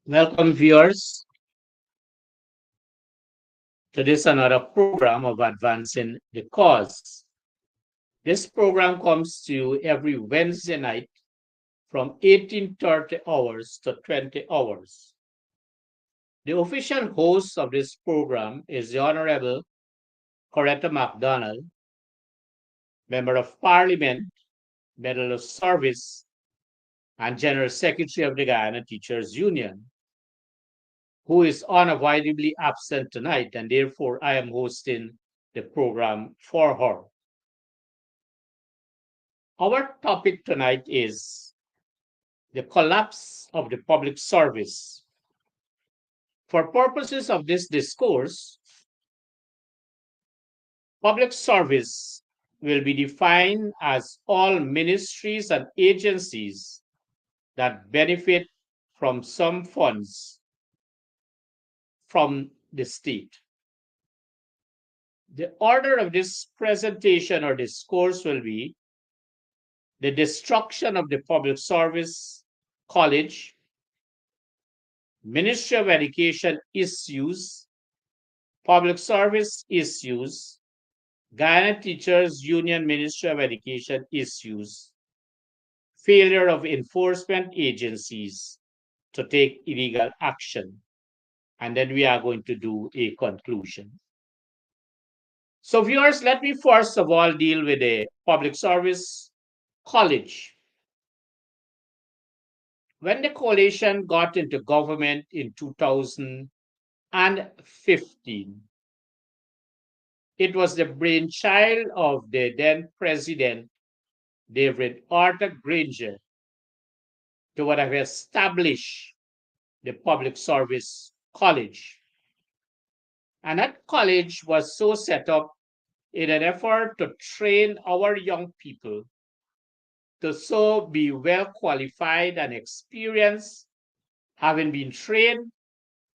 Welcome, viewers, to this another program of Advancing the Cause. This program comes to you every Wednesday night from 18:30 hours to 20 hours. The official host of this program is the Honorable Coretta McDonald, Member of Parliament, Medal of Service, and General Secretary of the Guyana Teachers Union, who is unavoidably absent tonight, and therefore I am hosting the program for her. Our topic tonight is the collapse of the public service. For purposes of this discourse, public service will be defined as all ministries and agencies that benefit from some funds from the state. The order of this presentation or discourse will be the destruction of the public service college, Ministry of Education issues, public service issues, Guyana Teachers Union Ministry of Education issues, failure of enforcement agencies to take illegal action, and then we are going to do a conclusion. So viewers, let me first of all deal with the public service college. When the coalition got into government in 2015, it was the brainchild of the then president, David Arthur Granger, to what have established the public service college. And that college was so set up in an effort to train our young people to so be well qualified and experienced, having been trained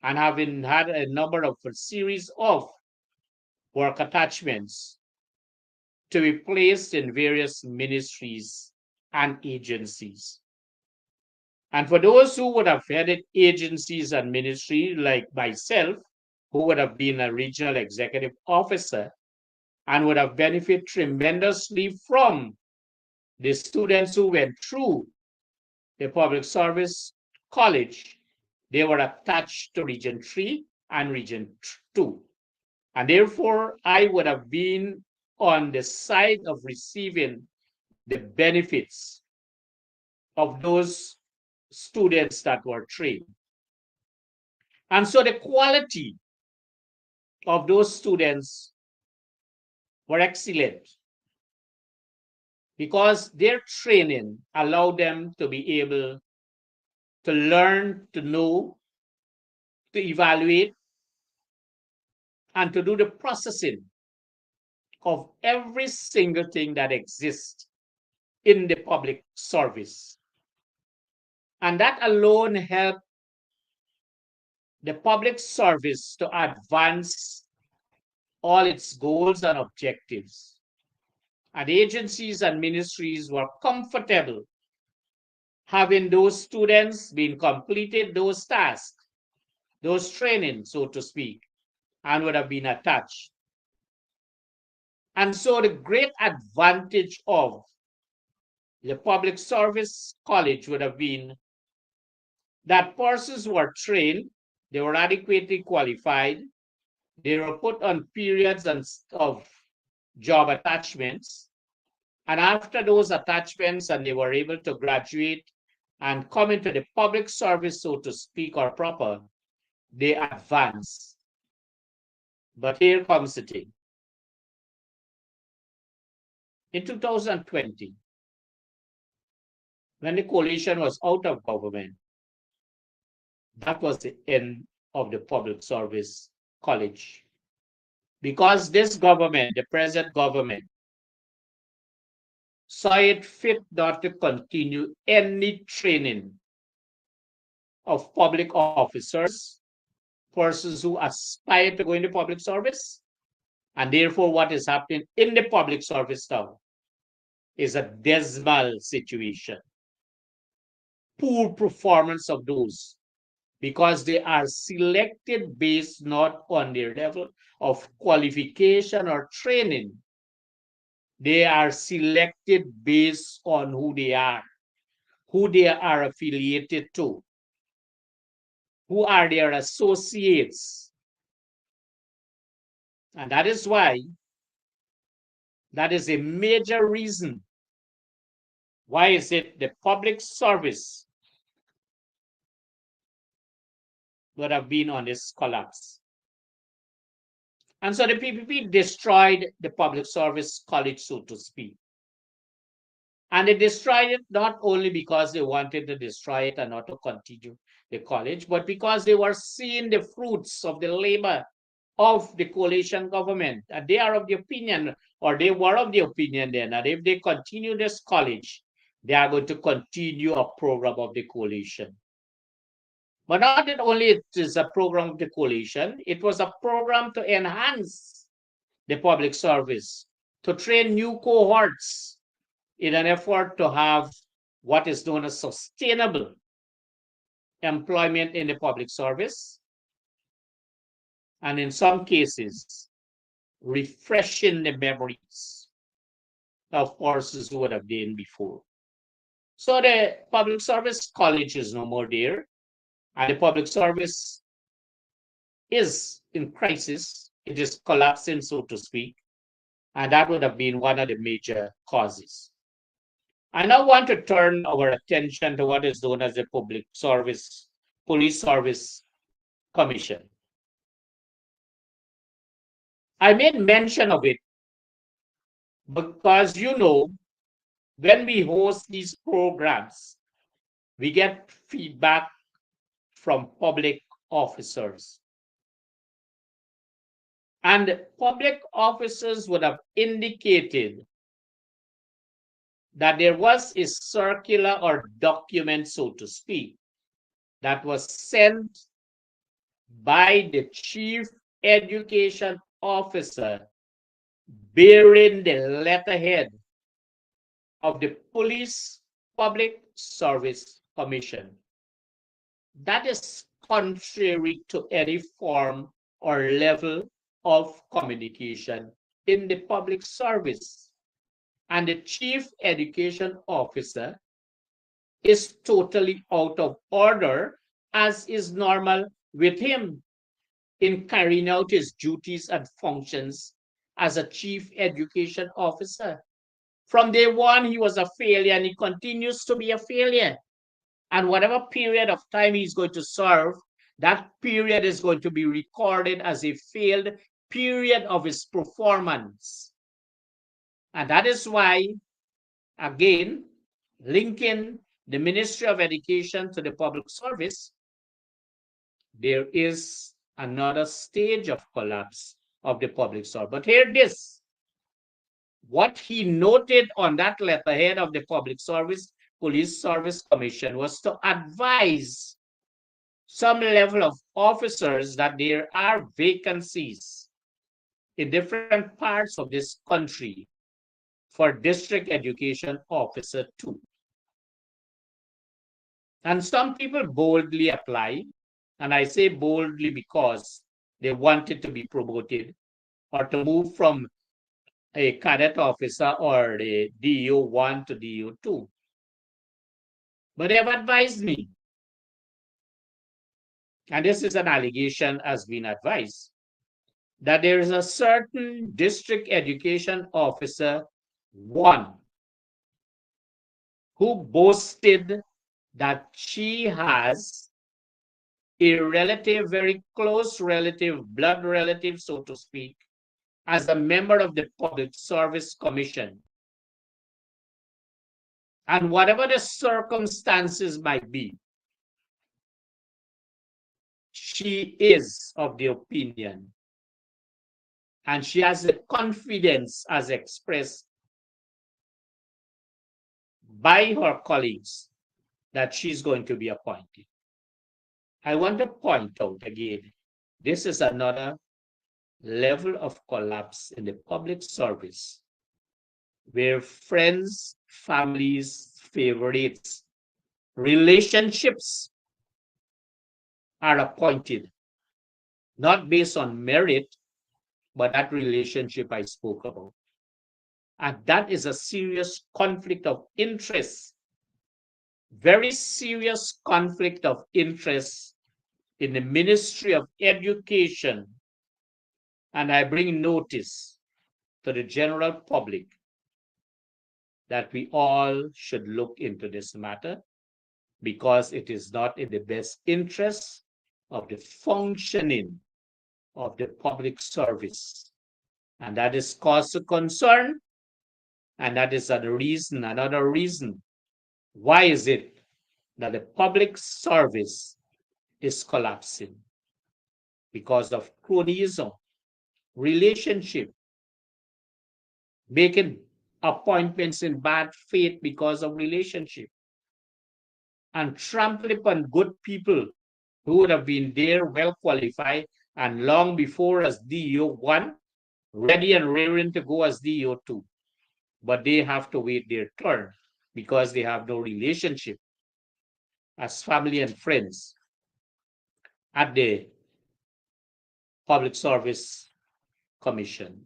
and having had a number of a series of work attachments to be placed in various ministries and agencies. And for those who would have headed agencies and ministry, like myself, who would have been a regional executive officer and would have benefited tremendously from the students who went through the public service college, they were attached to Region 3 and Region 2. And therefore, I would have been on the side of receiving the benefits of those students that were trained. And so the quality of those students were excellent because their training allowed them to be able to learn, to know, to evaluate, and to do the processing of every single thing that exists in the public service. And that alone helped the public service to advance all its goals and objectives. And agencies and ministries were comfortable having those students being completed those tasks, those training, so to speak, and would have been attached. And so the great advantage of the public service college would have been that persons were trained, they were adequately qualified, they were put on periods of job attachments, and after those attachments and they were able to graduate and come into the public service, so to speak, or proper, they advance. But here comes the thing. In 2020, when the coalition was out of government, that was the end of the public service college. Because this government, the present government, saw it fit not to continue any training of public officers, persons who aspire to go into public service. And therefore, what is happening in the public service now is a dismal situation. Poor performance of those because they are selected based not on their level of qualification or training. They are selected based on who they are affiliated to, who are their associates. And that is why, that is a major reason why is it the public service would have been on this collapse. And so the PPP destroyed the public service college, so to speak. And they destroyed it not only because they wanted to destroy it and not to continue the college, but because they were seeing the fruits of the labor of the coalition government. And they are of the opinion, or they were of the opinion then, that if they continue this college, they are going to continue a program of the coalition. But not that only it is a program of the coalition, it was a program to enhance the public service, to train new cohorts in an effort to have what is known as sustainable employment in the public service, and in some cases, refreshing the memories of courses who would have been before. So the public service college is no more there, and the public service is in crisis. It is collapsing, so to speak, and that would have been one of the major causes. I now want to turn our attention to what is known as the Police Service Commission. I made mention of it because, when we host these programs, we get feedback from public officers. And public officers would have indicated that there was a circular or document, so to speak, that was sent by the chief education officer bearing the letterhead of the Police Public Service Commission. That is contrary to any form or level of communication in the public service. And the chief education officer is totally out of order, as is normal with him in carrying out his duties and functions as a chief education officer. From day one, he was a failure, and he continues to be a failure. And whatever period of time he's going to serve, that period is going to be recorded as a failed period of his performance. And that is why, again, linking the Ministry of Education to the public service, there is another stage of collapse of the public service. But hear this. What he noted on that letterhead of the Public Service Police Service Commission was to advise some level of officers that there are vacancies in different parts of this country for district education officer too. And some people boldly apply, and I say boldly because they wanted to be promoted or to move from a cadet officer or the DO 1 to DO 2. But they have advised me, and this is an allegation has been advised, that there is a certain district education officer 1 who boasted that she has a relative, very close relative, blood relative, so to speak, as a member of the Public Service Commission. And whatever the circumstances might be, she is of the opinion, and she has the confidence as expressed by her colleagues that she's going to be appointed. I want to point out again, this is another level of collapse in the public service where friends, families, favorites, relationships are appointed, not based on merit, but that relationship I spoke about. And that is a serious conflict of interest, very serious conflict of interest in the Ministry of Education. And I bring notice to the general public that we all should look into this matter because it is not in the best interest of the functioning of the public service. And that is cause of concern. And that is another reason. Why is it that the public service is collapsing? Because of cronyism, relationship, making appointments in bad faith because of relationship, and trampling upon good people who would have been there well qualified and long before as DO 1, ready and raring to go as DO 2. But they have to wait their turn because they have no relationship as family and friends at the Public Service Commission.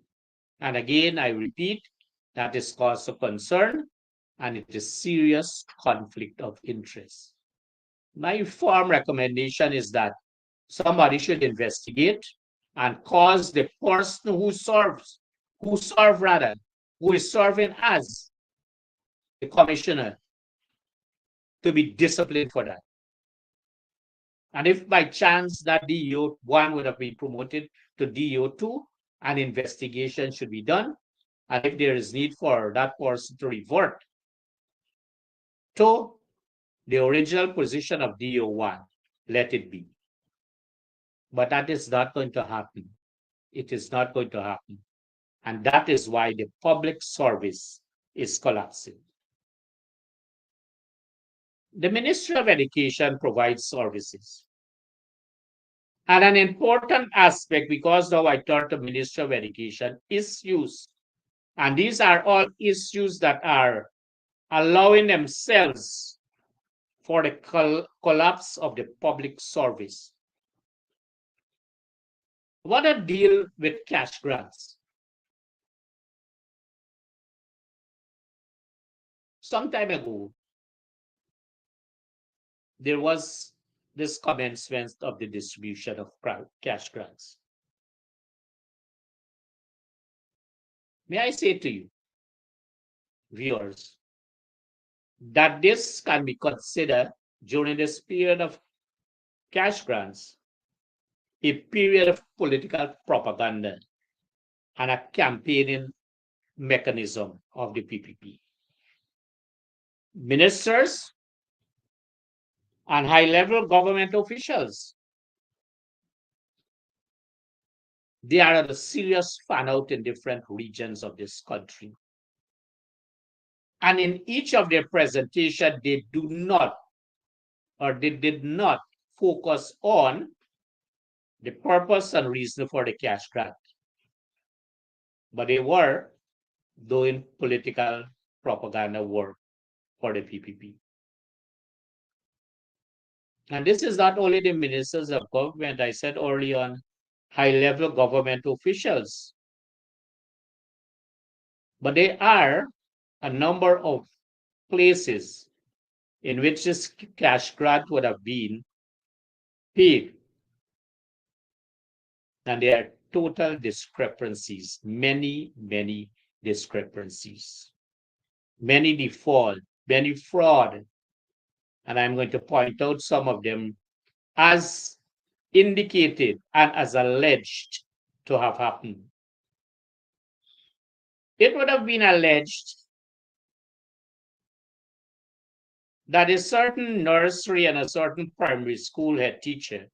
And again, I repeat, that is cause of concern and it is serious conflict of interest. My firm recommendation is that somebody should investigate and cause the person who is serving as the commissioner to be disciplined for that. And if by chance that DO 1 would have been promoted to DO 2, an investigation should be done. And if there is need for that person to revert to the original position of DO 1, let it be. But that is not going to happen. It is not going to happen. And that is why the public service is collapsing. The Ministry of Education provides services. And an important aspect, because now I turn to Ministry of Education, issues. And these are all issues that are allowing themselves for the collapse of the public service. What a deal with cash grants. Some time ago, there was this commencement of the distribution of cash grants. May I say to you, viewers, that this can be considered during this period of cash grants a period of political propaganda and a campaigning mechanism of the PPP. Ministers and high-level government officials, they are at a serious fan out in different regions of this country. And in each of their presentations, they did not focus on the purpose and reason for the cash grant. But they were doing political propaganda work for the PPP. And this is not only the ministers of government, I said early on, high-level government officials. But there are a number of places in which this cash grant would have been paid. And there are total discrepancies, many discrepancies, many default, many fraud. And I'm going to point out some of them as indicated and as alleged to have happened. It would have been alleged that a certain nursery and a certain primary school head teacher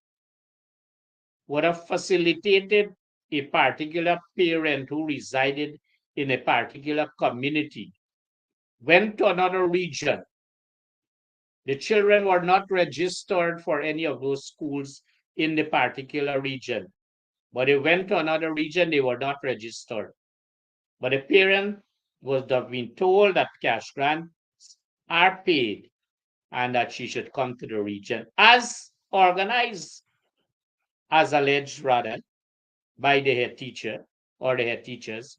would have facilitated a particular parent who resided in a particular community, went to another region. The children were not registered for any of those schools in the particular region, but they went to another region, they were not registered. But the parent was being told that cash grants are paid and that she should come to the region as organized as alleged rather, by the head teacher or the head teachers,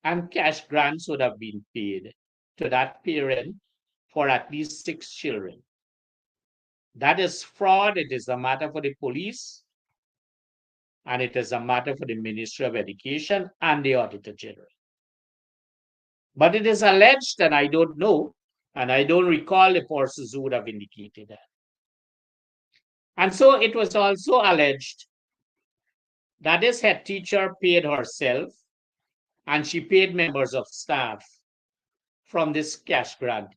and cash grants would have been paid to that parent for at least 6 children. That is fraud. It is a matter for the police, and it is a matter for the Ministry of Education and the Auditor General. But it is alleged, and I don't know, and I don't recall the persons who would have indicated that. And so it was also alleged that this head teacher paid herself and she paid members of staff from this cash grant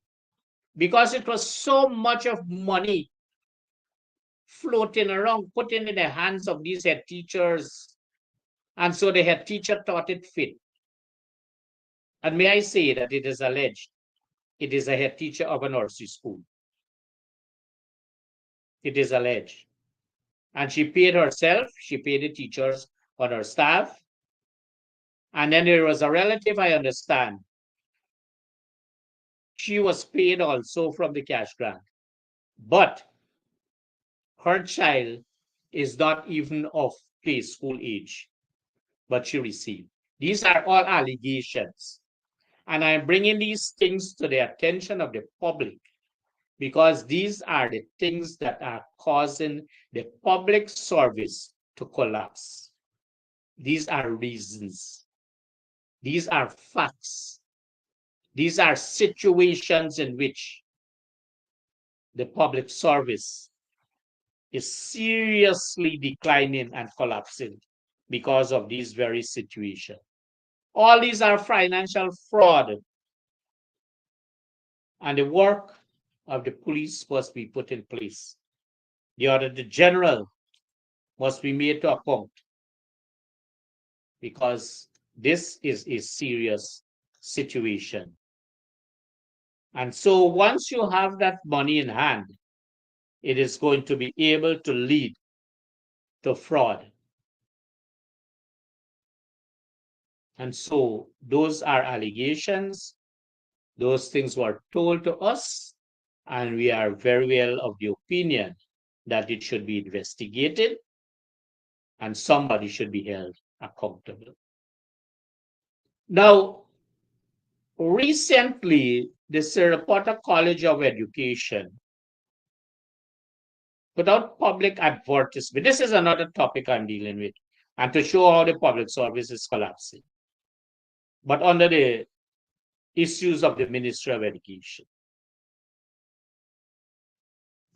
because it was so much of money floating around, putting in the hands of these head teachers. And so the head teacher thought it fit. And may I say that it is alleged it is a head teacher of a nursery school. It is alleged. And she paid herself, she paid the teachers on her staff. And then there was a relative, I understand. She was paid also from the cash grant. But her child is not even of play school age, but she received. These are all allegations. And I'm bringing these things to the attention of the public because these are the things that are causing the public service to collapse. These are reasons. These are facts. These are situations in which the public service is seriously declining and collapsing because of these very situations. All these are financial fraud. And the work of the police must be put in place. The Auditor General must be made to account because this is a serious situation. And so once you have that money in hand, it is going to be able to lead to fraud. And so those are allegations. Those things were told to us, and we are very well of the opinion that it should be investigated and somebody should be held accountable. Now, recently, the Sarasota College of Education put out public advertisement. This is another topic I'm dealing with, and to show how the public service is collapsing, but under the issues of the Ministry of Education.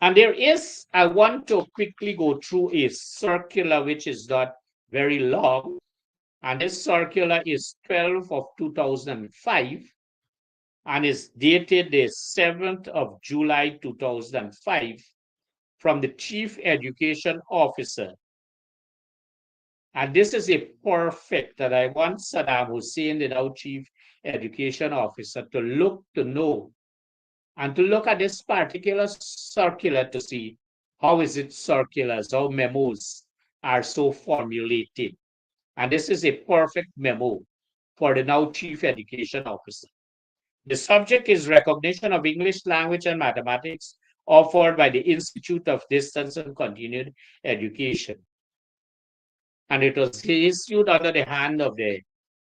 And there is, I want to quickly go through a circular which is not very long. And this circular is 12 of 2005 and is dated the 7th of July 2005 from the Chief Education Officer. And this is a perfect that I want Saddam Hussein, the now Chief Education Officer, to look to know and to look at this particular circular to see how is it circulars, how memos are so formulated. And this is a perfect memo for the now Chief Education Officer. The subject is recognition of English language and mathematics offered by the Institute of Distance and Continued Education. And it was issued under the hand of the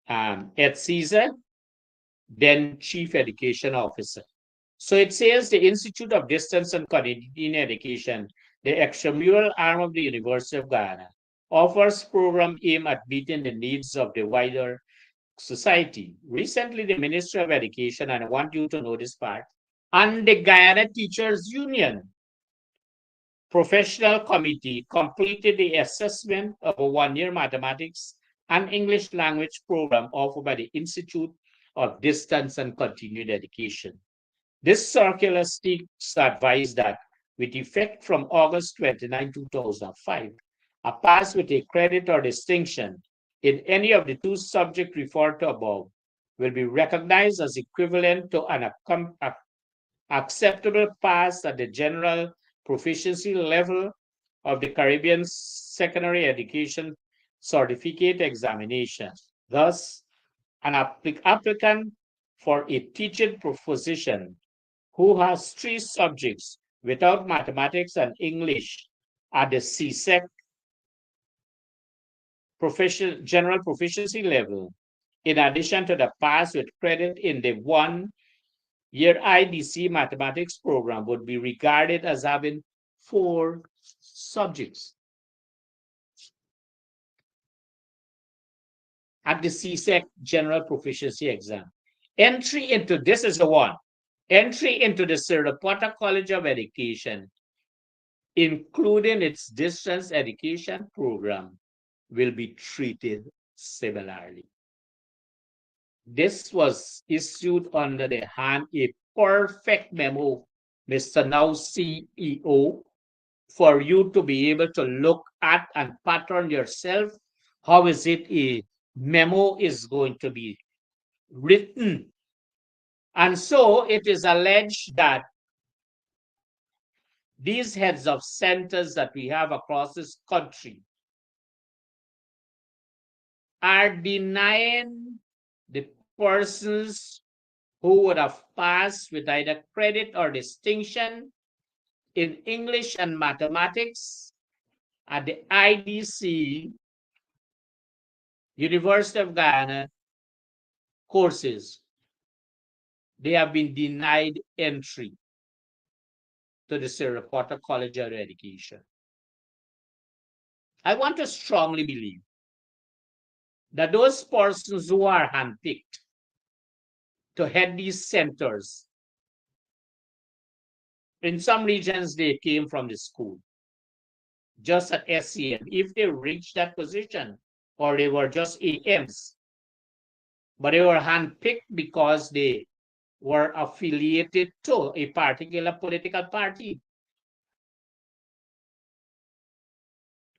Ed Caesar, then Chief Education Officer. So it says the Institute of Distance and Continuing Education, the extramural arm of the University of Guyana, offers program aimed at meeting the needs of the wider society. Recently, the Ministry of Education, and I want you to know this part, and the Guyana Teachers Union Professional Committee completed the assessment of a one-year mathematics and English language program offered by the Institute of Distance and Continued Education. This circular seeks to advise that with effect from August 29, 2005, a pass with a credit or distinction in any of the two subjects referred to above will be recognized as equivalent to an acceptable pass at the general proficiency level of the Caribbean Secondary Education Certificate Examination. Thus, an applicant for a teaching position who has 3 subjects without mathematics and English at the CSEC general proficiency level, in addition to the pass with credit in the 1-year IDC mathematics program, would be regarded as having 4 subjects. At the CSEC General Proficiency Exam. Entry into, this is the one, entry into the Sarasota College of Education, including its distance education program, will be treated similarly. This was issued under the hand a perfect memo, Mr. Now CEO, for you to be able to look at and pattern yourself. How is it a memo is going to be written? And so it is alleged that these heads of centers that we have across this country are denying the persons who would have passed with either credit or distinction in English and mathematics at the IDC, University of Guyana courses. They have been denied entry to the Sarasota College of Education. I want to strongly believe that those persons who are handpicked to head these centers, in some regions they came from the school, just at SCM, if they reached that position, or they were just AMs, but they were handpicked because they were affiliated to a particular political party.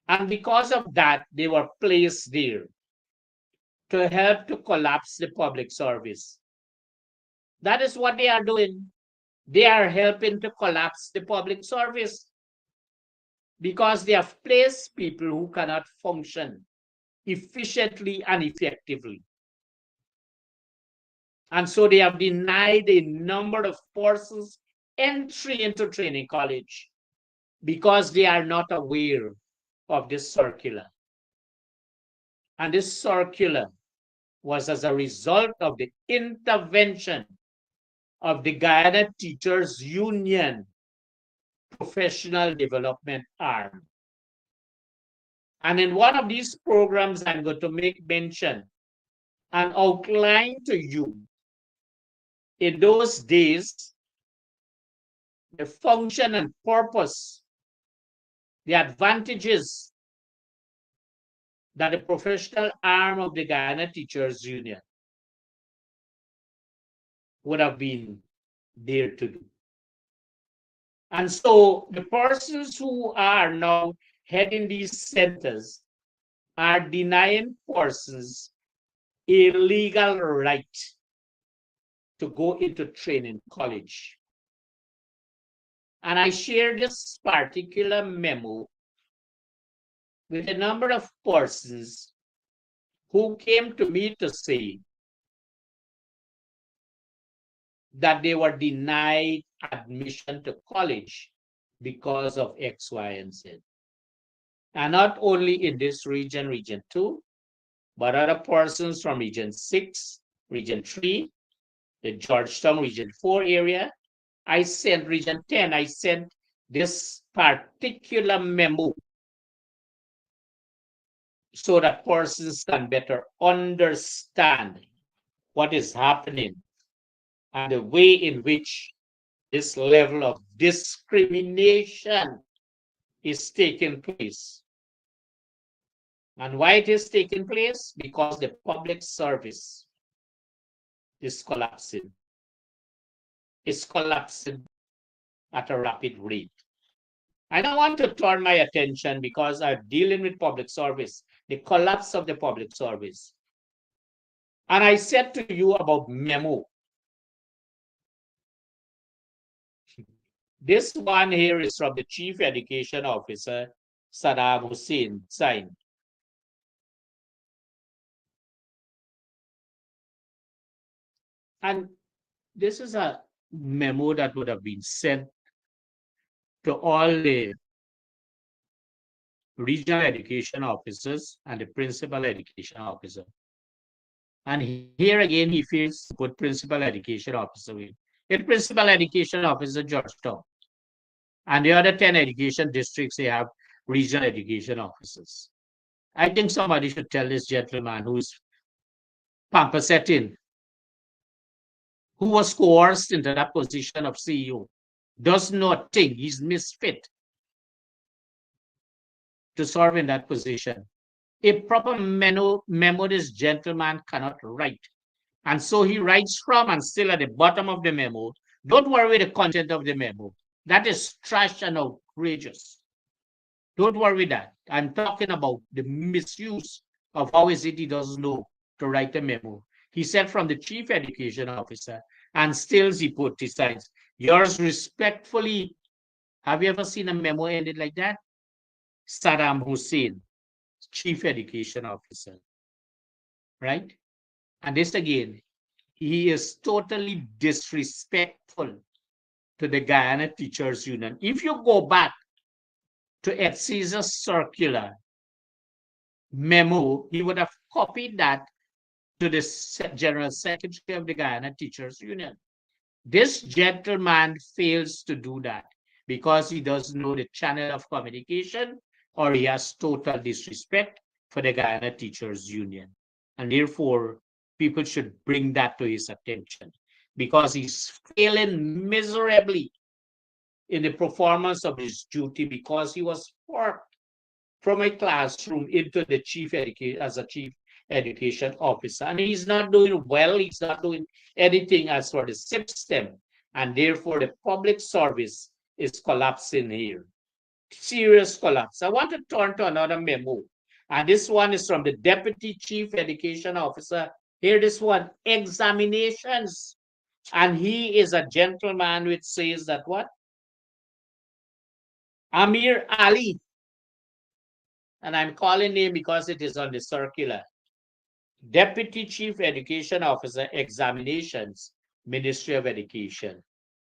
And because of that, they were placed there to help to collapse the public service. That is what they are doing. They are helping to collapse the public service because they have placed people who cannot function efficiently and effectively. And so they have denied a number of persons entry into training college because they are not aware of this circular. And this circular was as a result of the intervention of the Guyana Teachers Union professional development arm. And in one of these programs, I'm going to make mention and outline to you, in those days, the function and purpose, the advantages that the professional arm of the Guyana Teachers Union would have been there to do. And so the persons who are now heading these centers are denying persons a legal right to go into training college. And I share this particular memo with a number of persons who came to me to say that they were denied admission to college because of X, Y, and Z. And not only in this region, Region 2, but other persons from Region 6, Region 3, the Georgetown Region 4 area. I sent Region 10, I sent this particular memo so that persons can better understand what is happening and the way in which this level of discrimination is taking place. And why it is taking place? Because the public service is collapsing. It's collapsing at a rapid rate. I don't want to turn my attention because I'm dealing with public service, the collapse of the public service. And I said to you about memo. This one here is from the Chief Education Officer, Saddam Hussein, signed. And this is a memo that would have been sent to all the regional education officers and the principal education officer. And here again, he fails to put principal education officer in. In principal education officer, Georgetown. And the other 10 education districts, they have regional education officers. I think somebody should tell this gentleman who's pampersetting, who was coerced into that position of CEO, does not think he's misfit to serve in that position. A proper memo this gentleman cannot write. And so he writes from and still at the bottom of the memo. Don't worry with the content of the memo. That is trash and outrageous. Don't worry that. I'm talking about the misuse of how is it he doesn't know to write a memo. He said from the chief education officer, and still he put his signs. Yours respectfully. Have you ever seen a memo ended like that? Saddam Hussein, chief education officer, right? And this again, he is totally disrespectful to the Guyana Teachers Union. If you go back to Ed Caesar's circular memo, he would have copied that to the General Secretary of the Guyana Teachers Union. This gentleman fails to do that because he doesn't know the channel of communication or he has total disrespect for the Guyana Teachers Union. And therefore, people should bring that to his attention because he's failing miserably in the performance of his duty because he was forced from a classroom into the chief education as a chief education officer. And he's not doing well. He's not doing anything as for the system. And therefore, the public service is collapsing here. Serious collapse. I want to turn to another memo. And this one is from the Deputy Chief Education Officer. Here, this one, examinations. And he is a gentleman which says that what? Amir Ali. And I'm calling him because it is on the circular. Deputy Chief Education Officer, Examinations, Ministry of Education.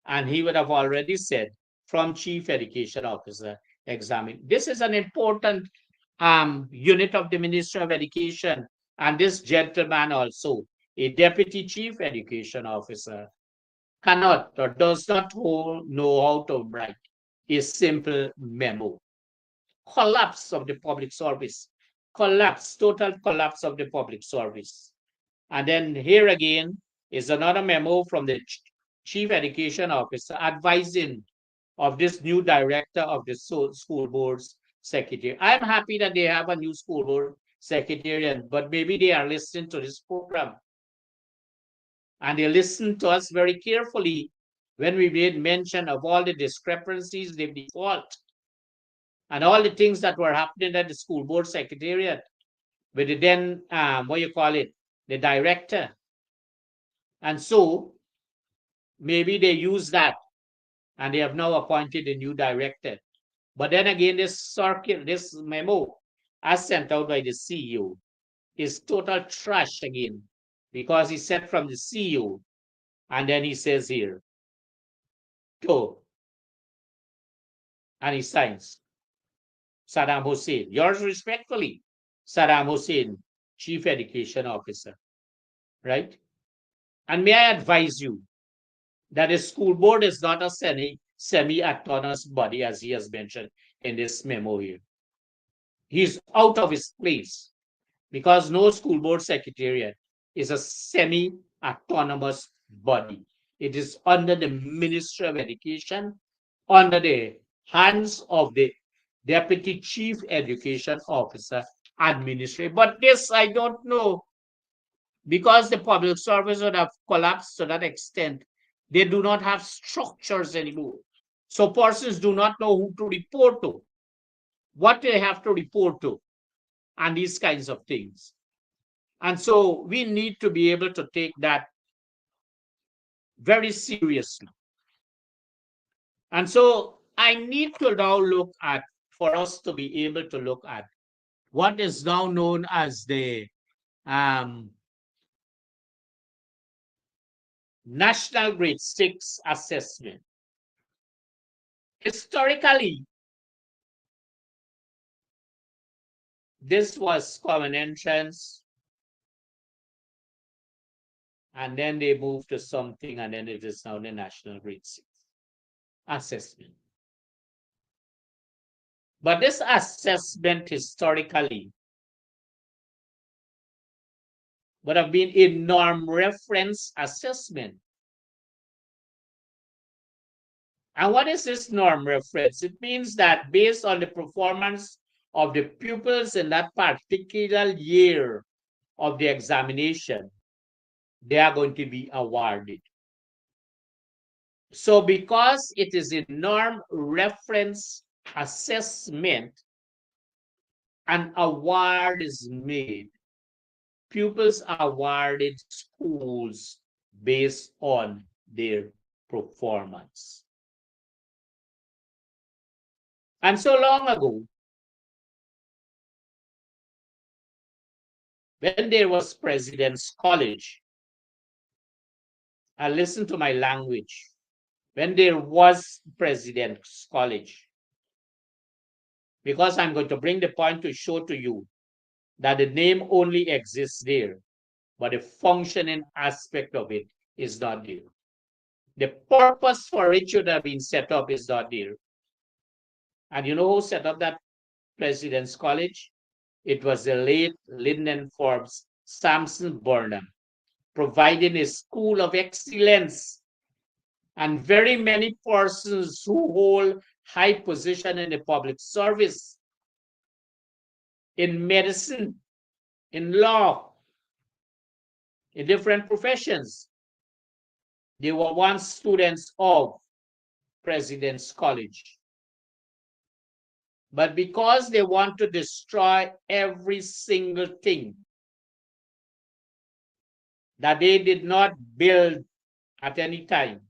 And he would have already said from Chief Education Officer, Examine. This is an important unit of the Ministry of Education. And this gentleman also, a Deputy Chief Education Officer, cannot or does not know how to write a simple memo. Collapse of the public service. Collapse, total collapse of the public service. And then here again is another memo from the Chief Education Officer advising of this new director of the school board's secretary. I'm happy that they have a new school board secretariat, but maybe they are listening to this program. And they listen to us very carefully when we made mention of all the discrepancies, the default, and all the things that were happening at the school board secretariat with the then, the director. And so maybe they use that and they have now appointed a new director. But then again, this memo as sent out by the CEO is total trash again because he said from the CEO and then he says here, go, and he signs. Saddam Hussein, yours respectfully, Saddam Hussein, Chief Education Officer, right? And may I advise you that the school board is not a semi-autonomous body, as he has mentioned in this memo here. He's out of his place because no school board secretariat is a semi-autonomous body. It is under the Ministry of Education, under the hands of the Deputy Chief Education Officer Administrator. But this I don't know because the public service would have collapsed to that extent. They do not have structures anymore. So persons do not know who to report to, what they have to report to, and these kinds of things. And so we need to be able to take that very seriously. And so I need to now look at, for us to be able to look at what is now known as the National Grade 6 Assessment. Historically, This was common entrance, and then they moved to something, and then it is now the national grade 6 assessment. But this assessment historically would have been a norm reference assessment. And what is this norm reference? It means that based on the performance of the pupils in that particular year of the examination, they are going to be awarded. So because it is a norm reference assessment, an award is made. Pupils are awarded schools based on their performance. And so long ago, when there was President's College, and listen to my language, when there was President's College, because I'm going to bring the point to show to you that the name only exists there, but the functioning aspect of it is not there. The purpose for which it should have been set up is not there. And you know who set up that President's College? It was the late Lyndon Forbes Sampson Burnham, providing a school of excellence. And very many persons who hold high position in the public service, in medicine, in law, in different professions, they were once students of President's College. But because they want to destroy every single thing that they did not build at any time,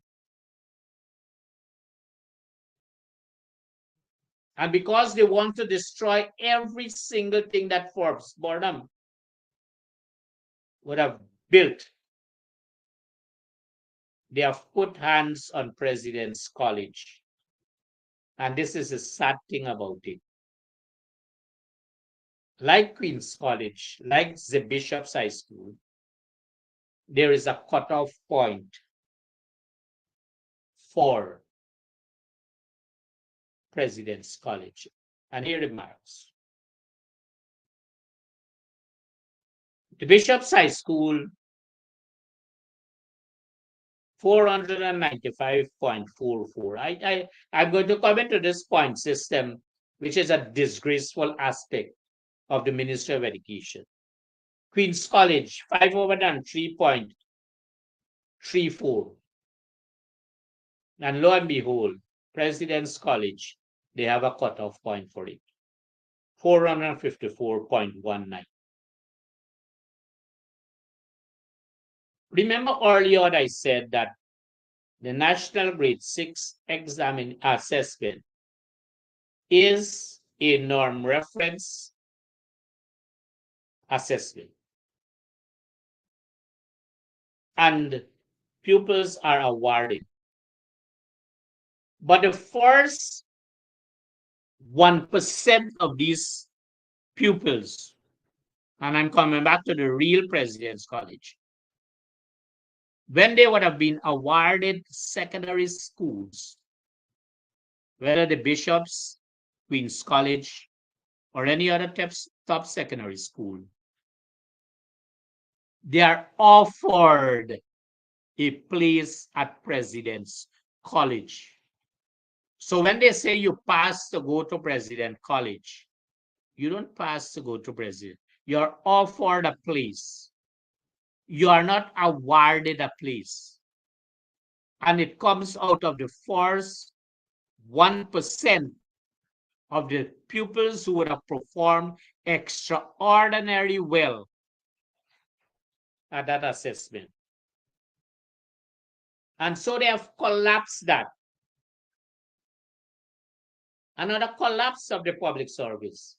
and because they want to destroy every single thing that Forbes Burnham would have built, they have put hands on President's College. And this is the sad thing about it. Like Queen's College, like the Bishop's High School, there is a cutoff point for President's College. And he remarks, the Bishop's High School, 495.44. I'm going to comment to this point system, which is a disgraceful aspect of the Ministry of Education. Queen's College, 503.34. And lo and behold, President's College, they have a cutoff point for it, 454.19. Remember earlier I said that the National Grade 6 exam assessment is a norm reference assessment. And pupils are awarded. But the first 1% of these pupils, and I'm coming back to the real President's College, when they would have been awarded secondary schools, whether the Bishop's, Queen's College, or any other top secondary school, they are offered a place at President's College. So when they say you pass to go to President College, you don't pass to go to President. You're offered a place. You are not awarded a place. And it comes out of the first 1% of the pupils who would have performed extraordinarily well at that assessment. And so they have collapsed that. Another collapse of the public service.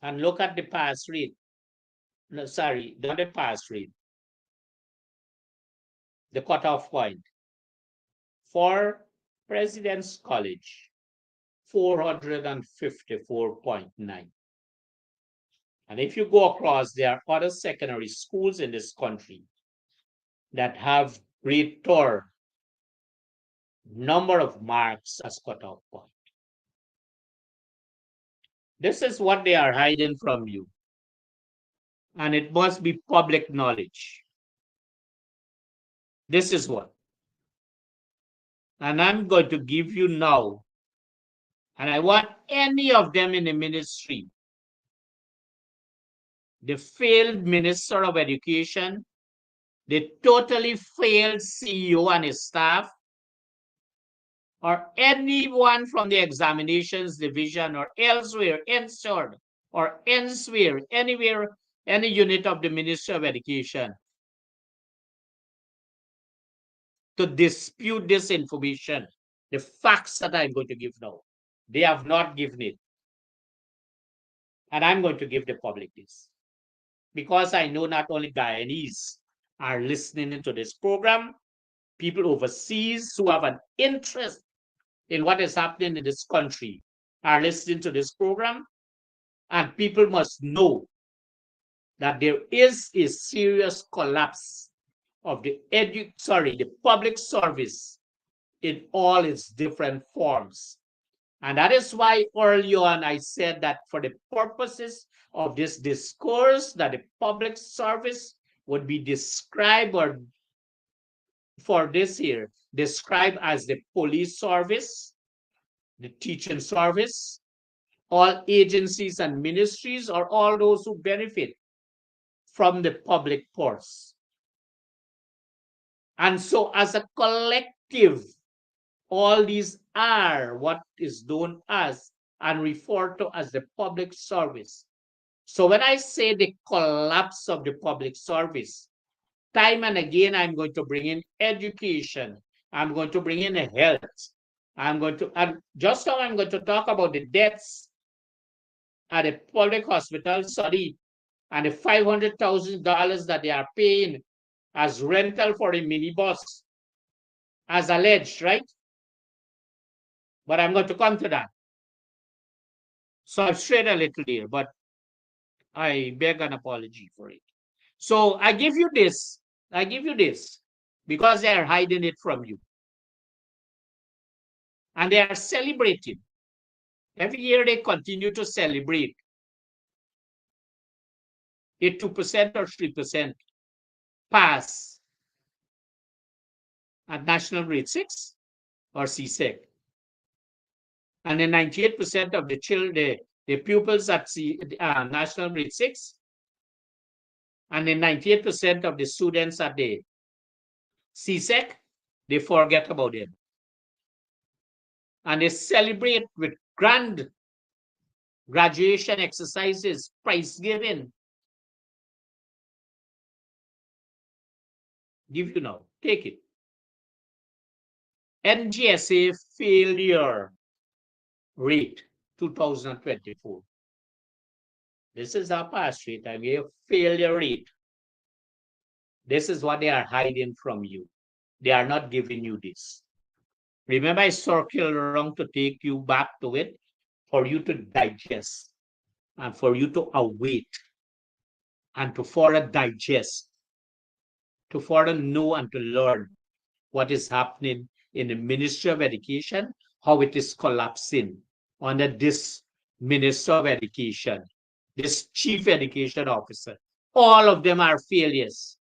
And look at the pass rate. No, sorry, not the pass rate. The cutoff point for President's College, 454.9. And if you go across, there are other secondary schools in this country that have greater number of marks as cutoff point. This is what they are hiding from you. And it must be public knowledge. This is what. And I'm going to give you now. And I want any of them in the ministry, the failed Minister of Education, the totally failed CEO and his staff, or anyone from the examinations division or elsewhere, insured or elsewhere, anywhere, any unit of the Ministry of Education, to dispute this information, the facts that I'm going to give now. They have not given it. And I'm going to give the public this. Because I know not only Guyanese are listening to this program, people overseas who have an interest in what is happening in this country are listening to this program, and people must know that there is a serious collapse of the public service in all its different forms. And that is why early on I said that for the purposes of this discourse, that the public service would be described, or for this year, described as the police service, the teaching service, all agencies and ministries, or all those who benefit from the public purse. And so as a collective, all these are what is known as and referred to as the public service. So when I say the collapse of the public service, time and again, I'm going to bring in education. I'm going to bring in health. And just now I'm going to talk about the deaths at the public hospital, sorry, and the $500,000 that they are paying as rental for a minibus, as alleged, right? But I'm going to come to that. So I've strayed a little there, but I beg an apology for it. So I give you this, because they are hiding it from you. And they are celebrating. Every year they continue to celebrate a 2% or 3% pass at National Grade 6 or CSEC. And then 98% of the children, the pupils at National Grade 6, and then 98% of the students at the CSEC, they forget about it. And they celebrate with grand graduation exercises, prize giving. Give you now, take it. NGSA failure rate 2024. This is our pass rate, and we have failure rate. This is what they are hiding from you. They are not giving you this. Remember, I circled around to take you back to it for you to digest and for you to await and to further digest, to further know and to learn what is happening in the Ministry of Education, how it is collapsing under this Minister of Education, this Chief Education Officer. All of them are failures,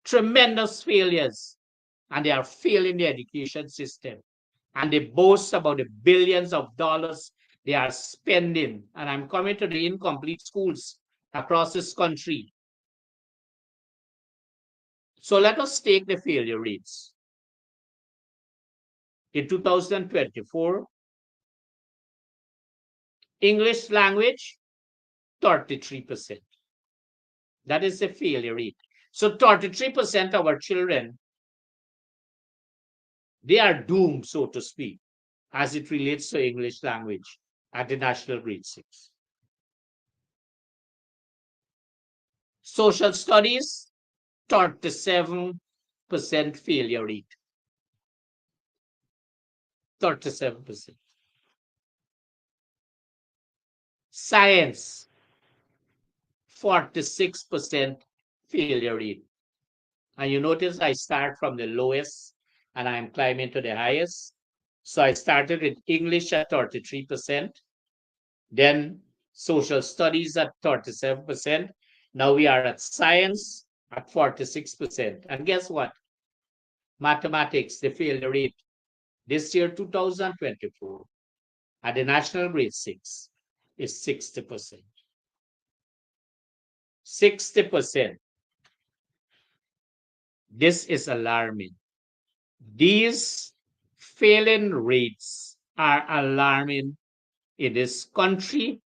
tremendous failures, and they are failing the education system. And they boast about the billions of dollars they are spending. And I'm coming to the incomplete schools across this country. So let us take the failure rates. In 2024, English language, 33%. That is the failure rate. So 33% of our children, they are doomed, so to speak, as it relates to English language at the National Grade 6. Social studies, 37% failure rate. 37%. Science, 46% failure rate. And you notice I start from the lowest and I'm climbing to the highest. So I started with English at 33%, then social studies at 37%. Now we are at science at 46%. And guess what? Mathematics, the failure rate this year, 2024, at the national grade 6 is 60%. 60%. This is alarming. These failing rates are alarming in this country,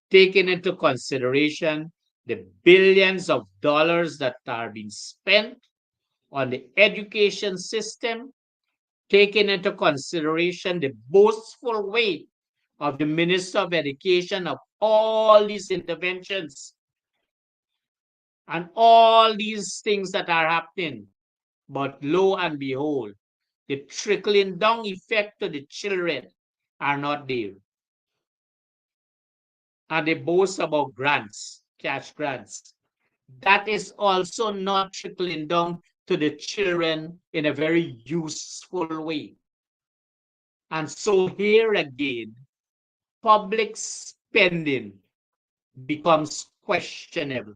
taking into consideration the billions of dollars that are being spent on the education system, taking into consideration the boastful way of the Minister of Education of all these interventions and all these things that are happening. But lo and behold, the trickling down effect to the children are not there. And they boast about grants, cash grants. That is also not trickling down to the children in a very useful way. And so here again, public spending becomes questionable.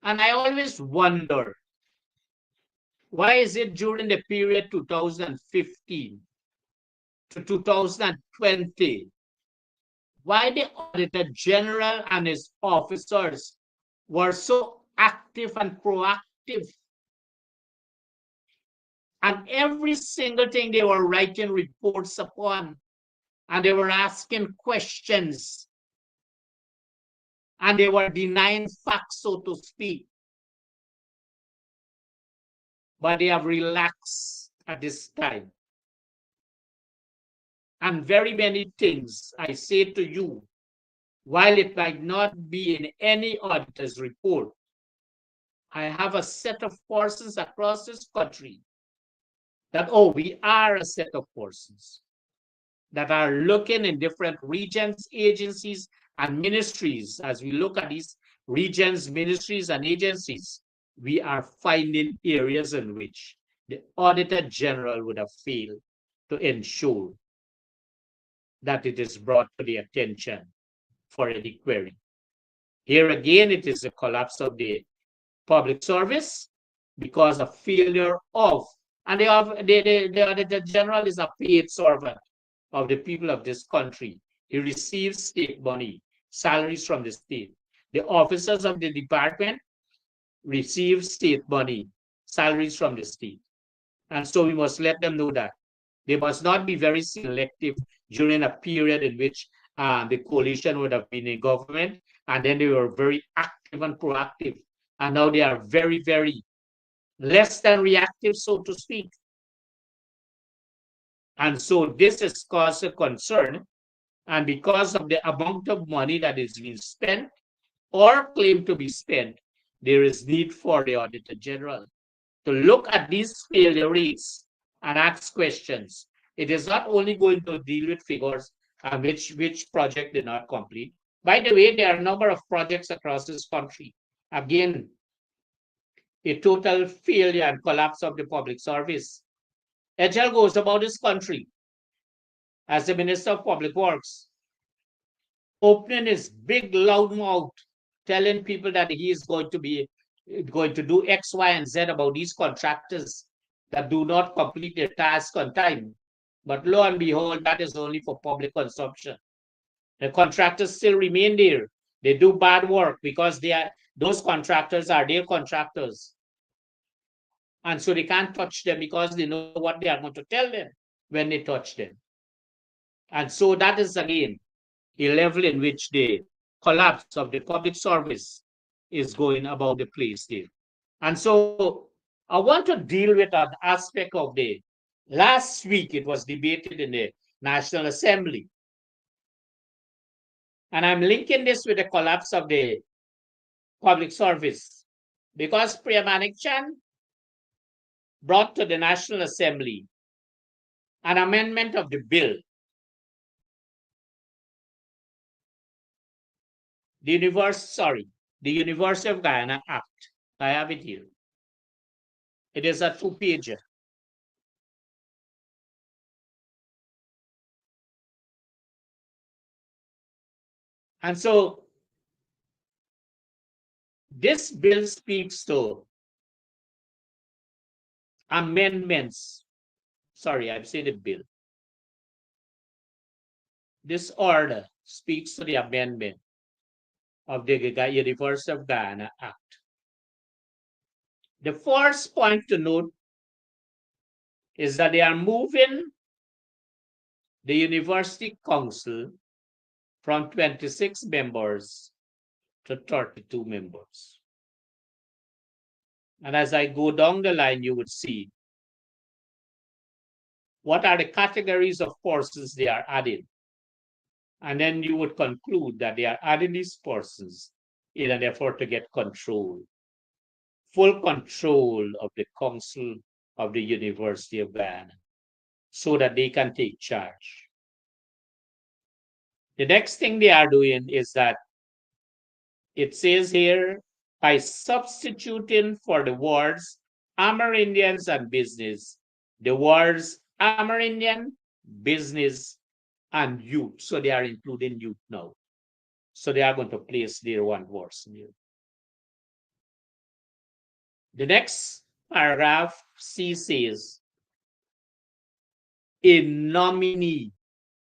And I always wonder, why is it during the period 2015 to 2020, why the Auditor General and his officers were so active and proactive? And every single thing they were writing reports upon, and they were asking questions, and they were denying facts, so to speak. But they have relaxed at this time. And very many things I say to you, while it might not be in any auditor's report, I have a set of persons across this country that, we are a set of persons that are looking in different regions, agencies, and ministries. As we look at these regions, ministries, and agencies, we are finding areas in which the Auditor General would have failed to ensure that it is brought to the attention for any query. Here again, it is a collapse of the public service because of failure of, and the Auditor General is a paid servant of the people of this country. He receives state money, salaries from the state. The officers of the department receive state money, salaries from the state. And so we must let them know that they must not be very selective during a period in which the coalition would have been in government, and then they were very active and proactive. And now they are very, very less than reactive, so to speak. And so this has caused a concern. And because of the amount of money that is being spent or claimed to be spent, there is need for the Auditor General to look at these failure rates and ask questions. It is not only going to deal with figures and which project did not complete. By the way, there are a number of projects across this country. Again, a total failure and collapse of the public service. HL goes about this country as the Minister of Public Works, opening his big loud mouth, telling people that he is going to do X, Y, and Z about these contractors that do not complete their task on time. But lo and behold, that is only for public consumption. The contractors still remain there. They do bad work because those contractors are their contractors. And so they can't touch them because they know what they are going to tell them when they touch them. And so that is, again, a level in which the collapse of the public service is going about the place there. And so I want to deal with an aspect of the last week. It was debated in the National Assembly. And I'm linking this with the collapse of the public service because Priya Manik-Chan brought to the National Assembly an amendment of the bill the University of Guyana Act. I have it here. It is a 2-pager. And so this bill speaks to amendments. Sorry, I've said the bill. This order speaks to the amendment of the University of Guyana Act. The first point to note is that they are moving the University Council from 26 members to 32 members. And as I go down the line, you would see what are the categories of persons they are adding. And then you would conclude that they are adding these persons in an effort to get control, full control of the Council of the University of Guyana, so that they can take charge. The next thing they are doing is that it says here, by substituting for the words Amerindians and business, the words Amerindian, business, and youth. So they are including youth now. So they are going to place their one words in here. The next paragraph, C says, a nominee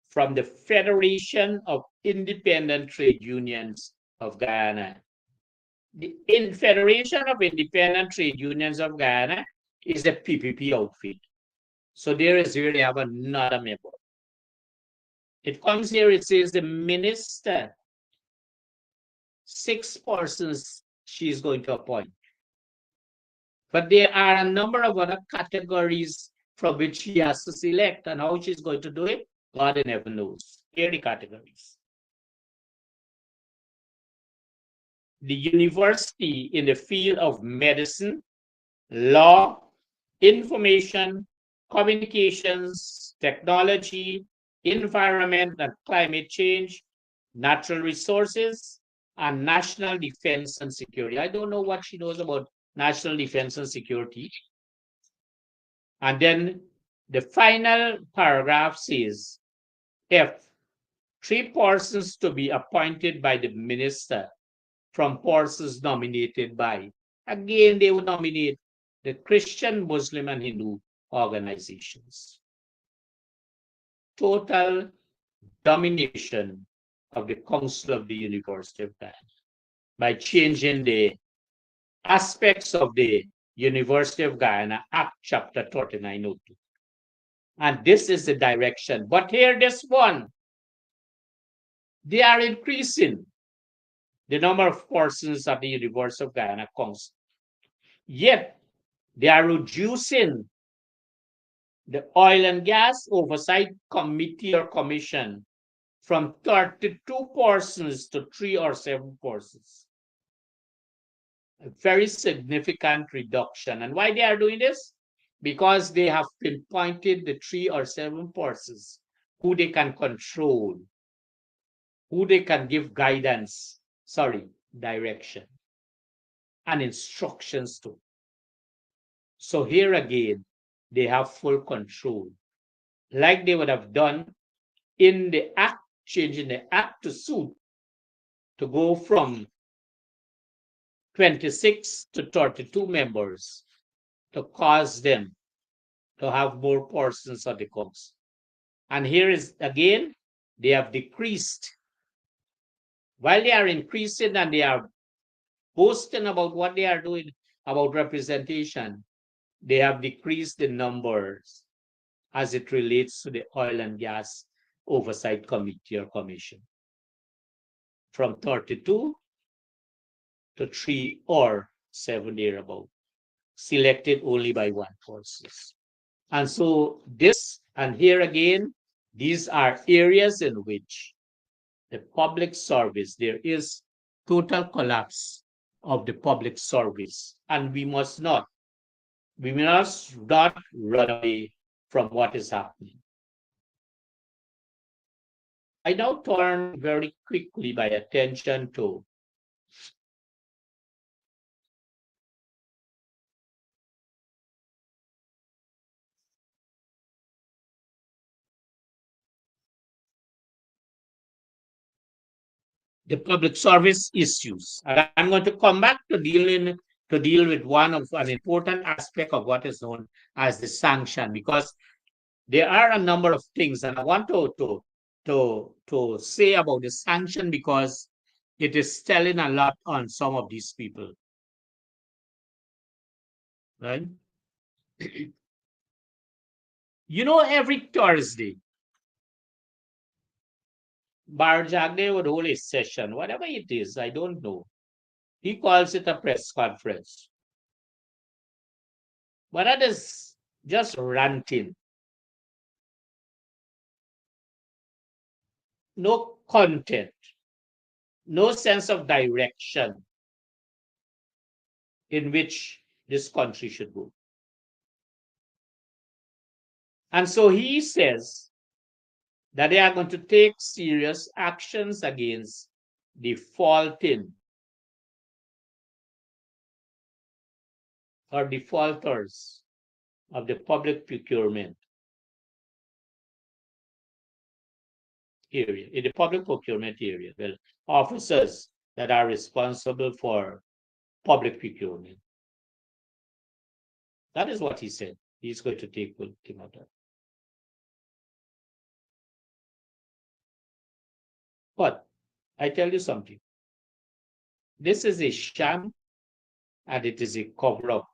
from the Federation of Independent Trade Unions of Guyana. The Federation of Independent Trade Unions of Guyana is the PPP outfit. So there is where they have another member. It comes here, it says the minister, 6 persons she is going to appoint. But there are a number of other categories from which she has to select, and how she's going to do it, God never knows. Here are the categories. The university in the field of medicine, law, information, communications, technology, environment and climate change, natural resources, and national defense and security. I don't know what she knows about national defense and security. And then the final paragraph says, F, 3 persons to be appointed by the minister from persons nominated by. Again, they would nominate the Christian, Muslim, and Hindu organizations. Total domination of the Council of the University of Guyana by changing the aspects of the University of Guyana Act, Chapter 3902. And this is the direction. But here, this one, they are increasing the number of persons at the University of Guyana Council. Yet, they are reducing the Oil and Gas Oversight Committee or Commission from 32 persons to 3 or 7 persons. A very significant reduction. And why they are doing this? Because they have pinpointed the 3 or 7 persons who they can control, who they can give guidance, direction and instructions to. So here again, they have full control, like they would have done in the act, changing the act to suit to go from 26 to 32 members to cause them to have more persons on the council. And here is again, they have decreased. While they are increasing and they are boasting about what they are doing about representation, they have decreased the numbers as it relates to the Oil and Gas Oversight Committee or Commission from 32 to 3 or 7 thereabout, selected only by 1 person. And so this, and here again, these are areas in which the public service, there is total collapse of the public service, and we must not run away from what is happening. I now turn very quickly my attention to the public service issues. And I'm going to come back to deal with one of an important aspect of what is known as the sanction, because there are a number of things, and I want to say about the sanction because it is telling a lot on some of these people, right? Every Thursday, Barjagne would hold a session, whatever it is, I don't know. He calls it a press conference. But that is just ranting. No content, no sense of direction in which this country should go. And so he says that they are going to take serious actions against defaulting or defaulters of the public procurement area, in the public procurement area, well, officers that are responsible for public procurement. That is what he said. He's going to take ultimatum. But I tell you something. This is a sham and it is a cover-up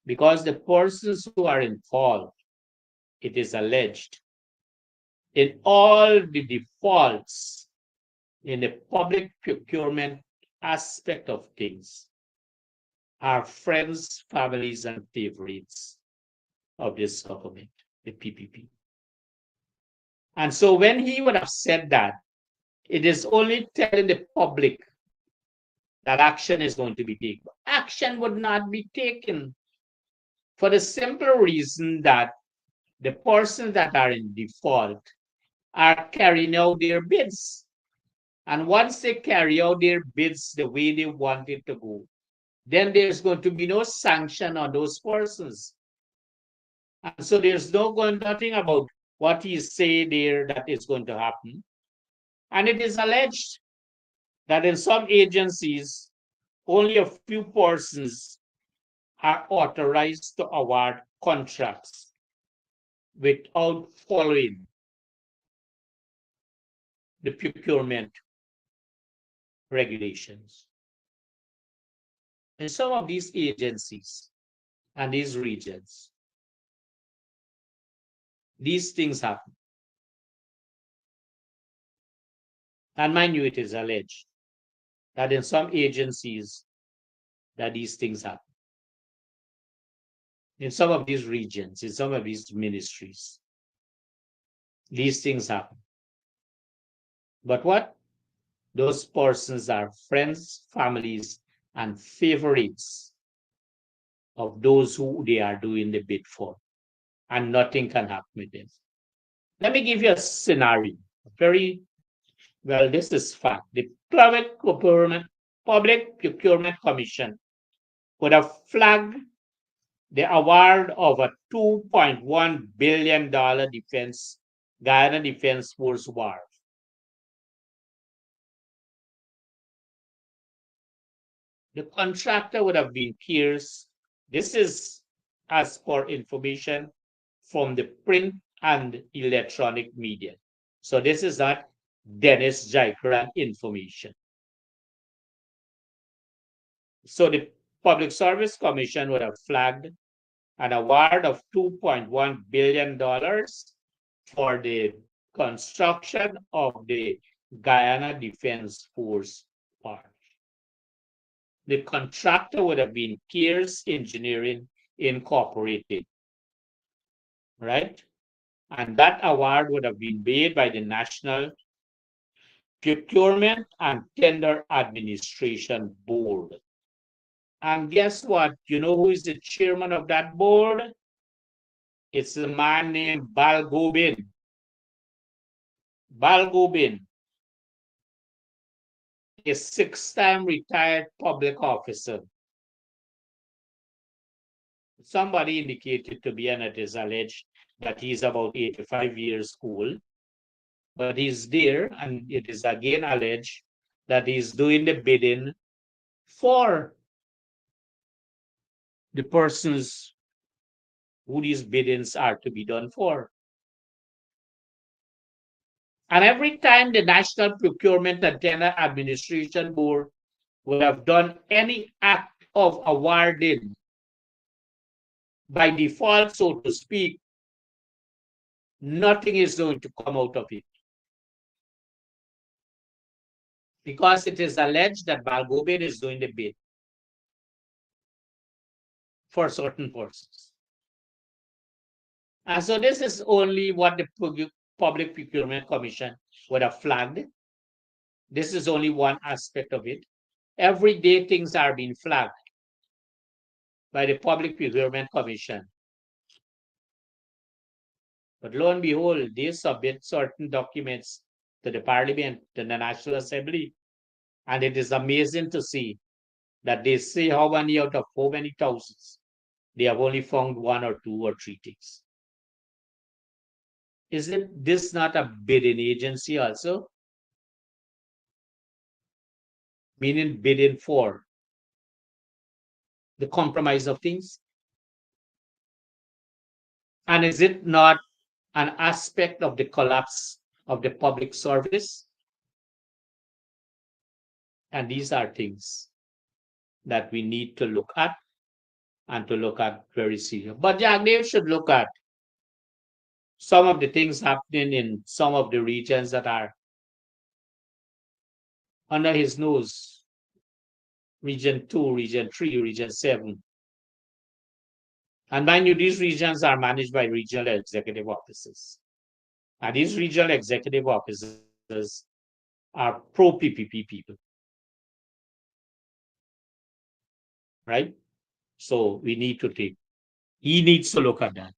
because the persons who are involved, it is alleged, in all the defaults in the public procurement aspect of things are friends, families, and favorites of this government, the PPP. And so when he would have said that, it is only telling the public that action is going to be taken. Action would not be taken for the simple reason that the persons that are in default are carrying out their bids. And once they carry out their bids the way they want it to go, then there's going to be no sanction on those persons. And so there's nothing about what he say there that is going to happen. And it is alleged that in some agencies, only a few persons are authorized to award contracts without following the procurement regulations. In some of these agencies and these regions, these things happen. And mind you, it is alleged that in some agencies that these things happen. In some of these regions, in some of these ministries, these things happen. But what? Those persons are friends, families, and favorites of those who they are doing the bid for. And nothing can happen with them. Let me give you a scenario. This is fact. The Public Procurement Commission would have flagged the award of a $2.1 billion Guyana Defense Force wharf. The contractor would have been Pierce. This is as per information from the print and electronic media. So this is not Dennis Jaikaran information. So the Public Service Commission would have flagged an award of $2.1 billion for the construction of the Guyana Defense Force Park. The contractor would have been Pierce Engineering Incorporated, right? And that award would have been made by the National Procurement and Tender Administration Board. And guess what? You know who is the chairman of that board? It's a man named Bal Gobin. Balgobin, a 6-time retired public officer. Somebody indicated to me, and it is alleged that he's about 85 years old, but he's there, and it is again alleged that he's doing the bidding for the persons who these biddings are to be done for. And every time the National Procurement and Tender Administration Board would have done any act of awarding by default, so to speak, nothing is going to come out of it. Because it is alleged that Balgobin is doing the bid for certain persons. And so this is only what the Public Procurement Commission would have flagged. This is only one aspect of it. Every day things are being flagged by the Public Procurement Commission. But lo and behold, they submit certain documents to the Parliament, to the National Assembly. And it is amazing to see that they say how many out of how many thousands, they have only found 1 or 2 or 3 things. Isn't this not a bidding agency also? Meaning bidding for the compromise of things? And is it not an aspect of the collapse of the public service? And these are things that we need to look at and to look at very seriously. But Jagdev should look at some of the things happening in some of the regions that are under his nose. Region 2, Region 3, Region 7. And mind you, these regions are managed by regional executive offices. And these regional executive officers are pro-PPP people. Right? So we need to he needs to look at that.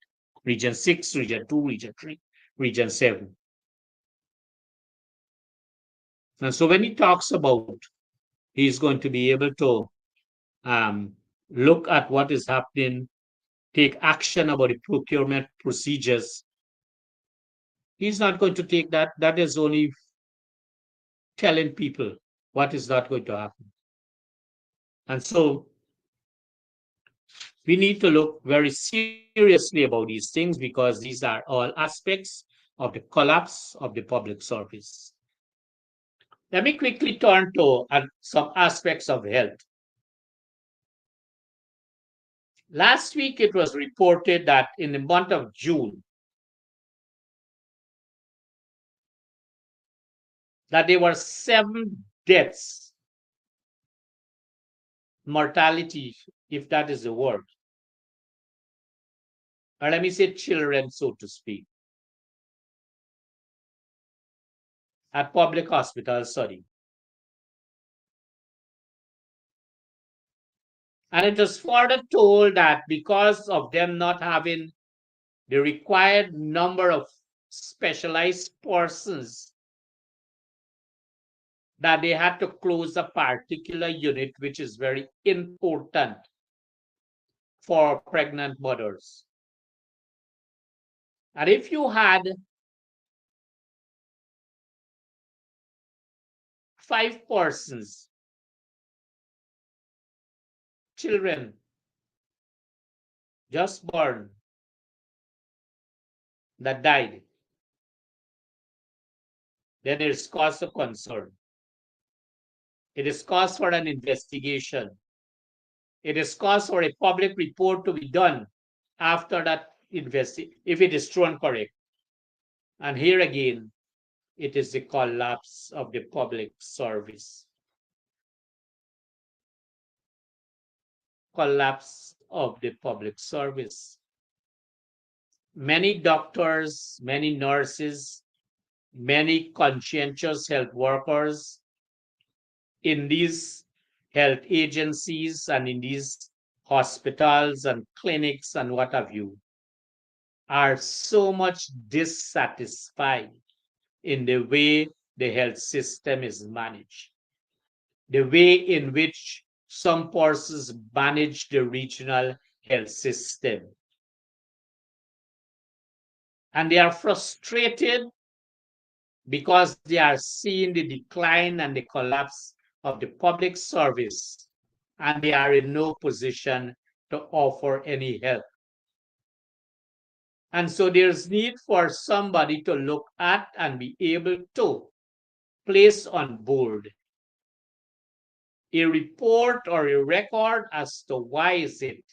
Region 6, Region 2, Region 3, Region 7. And so when he talks about he's going to be able to look at what is happening, take action about the procurement procedures, he's not going to take that. That is only telling people what is not going to happen. And so we need to look very seriously about these things because these are all aspects of the collapse of the public service. Let me quickly turn to some aspects of health. Last week, it was reported that in the month of June, that there were 7 deaths, mortality, if that is the word. Or let me say children, so to speak, at public hospitals, sorry. And it was further told that because of them not having the required number of specialized persons, that they had to close a particular unit, which is very important for pregnant mothers. And if you had 5 persons, children, just born, that died, then there is cause of concern. It is cause for an investigation. It is cause for a public report to be done after that investigation, if it is true and correct. And here again, it is the collapse of the public service. Collapse of the public service. Many doctors, many nurses, many conscientious health workers in these health agencies and in these hospitals and clinics and what have you are so much dissatisfied in the way the health system is managed, the way in which some persons manage the regional health system. And they are frustrated because they are seeing the decline and the collapse of the public service, and they are in no position to offer any help. And so there's need for somebody to look at and be able to place on board a report or a record as to why is it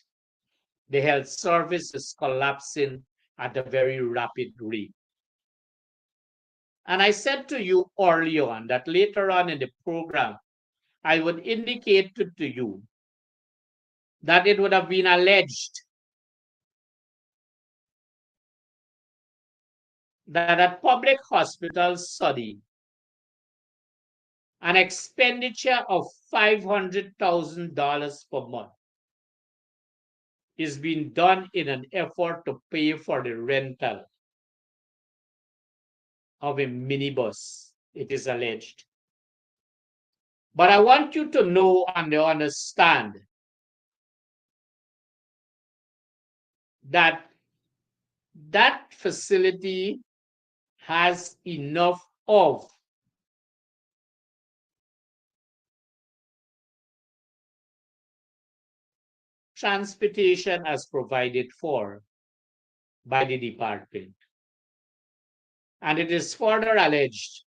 the health service is collapsing at a very rapid rate. And I said to you early on that later on in the program, I would indicate to you that it would have been alleged that at public hospitals study, an expenditure of $500,000 per month is being done in an effort to pay for the rental of a minibus, it is alleged. But I want you to know and to understand that that facility has enough of transportation as provided for by the department. And it is further alleged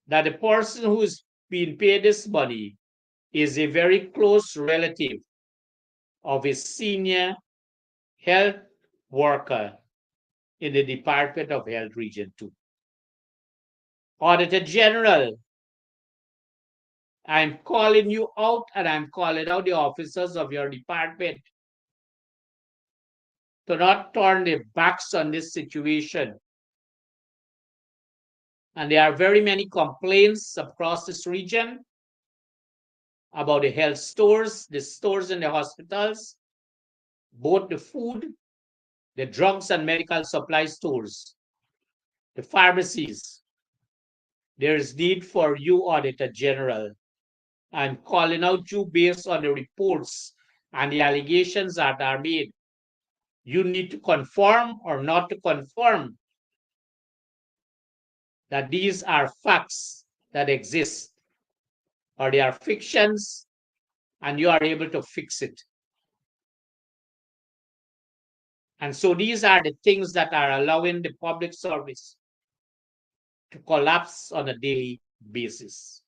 that the person who's being paid this money is a very close relative of a senior health worker in the Department of Health Region 2. Auditor General, I'm calling you out and I'm calling out the officers of your department to not turn their backs on this situation. And there are very many complaints across this region about the health stores, the stores in the hospitals, both the food, the drugs and medical supply stores, the pharmacies. There is need for you, Auditor General. I'm calling out you based on the reports and the allegations that are made. You need to confirm or not to confirm that these are facts that exist, or they are fictions, and you are able to fix it. And so these are the things that are allowing the public service to collapse on a daily basis.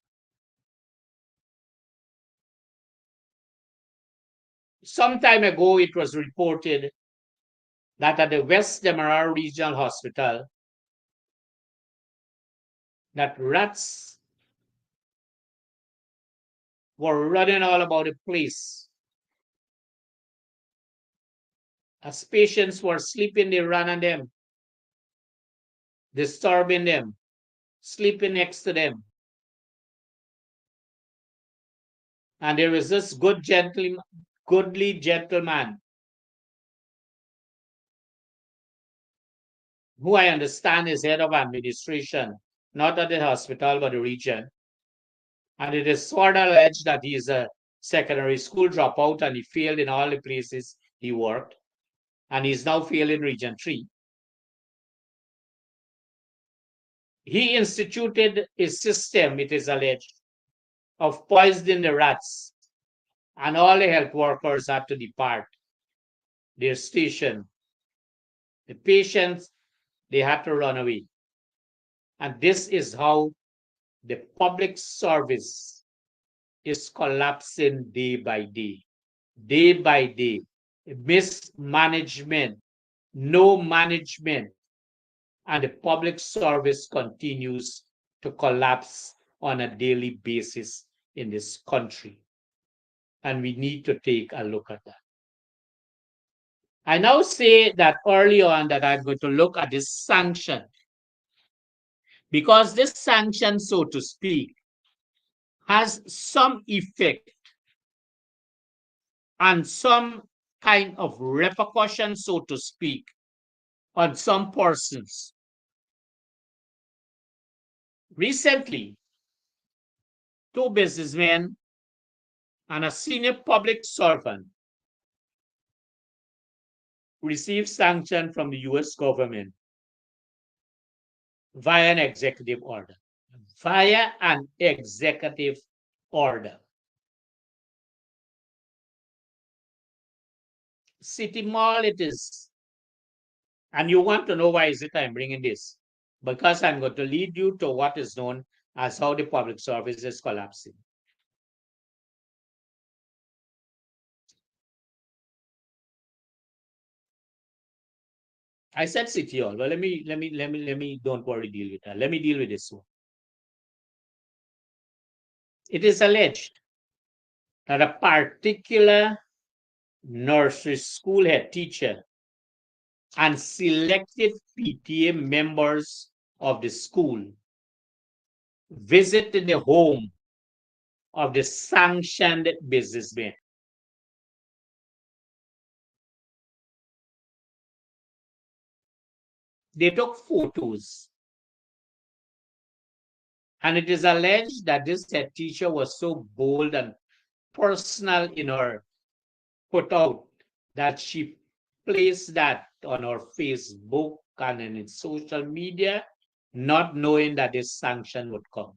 Some time ago, it was reported that at the West Demerara Regional Hospital, that rats were running all about the place. As patients were sleeping, they ran on them, disturbing them, sleeping next to them. And there was this goodly gentleman who I understand is head of administration, not at the hospital, but the region. And it is sort of alleged that he is a secondary school dropout and he failed in all the places he worked. And he's now failing Region 3. He instituted a system, it is alleged, of poisoning the rats, and all the health workers had to depart their station. The patients, they had to run away. And this is how the public service is collapsing day by day. Day by day. Mismanagement, no management, and the public service continues to collapse on a daily basis in this country. And we need to take a look at that. I now say that early on that I'm going to look at this sanction, because this sanction, so to speak, has some effect and some kind of repercussion, so to speak, on the public service. on some persons. Recently, two businessmen and a senior public servant received sanction from the US government via an executive order. Via an executive order. City Mall it is. And you want to know why is it I'm bringing this? Because I'm going to lead you to what is known as how the public service is collapsing. I said City Hall, but let me don't worry, deal with that. Let me deal with this one. It is alleged that a particular nursery school head teacher and selected PTA members of the school visited the home of the sanctioned businessman. They took photos. And it is alleged that this head teacher was so bold and personal in her put out that she placed that on her Facebook and in social media, not knowing that this sanction would come.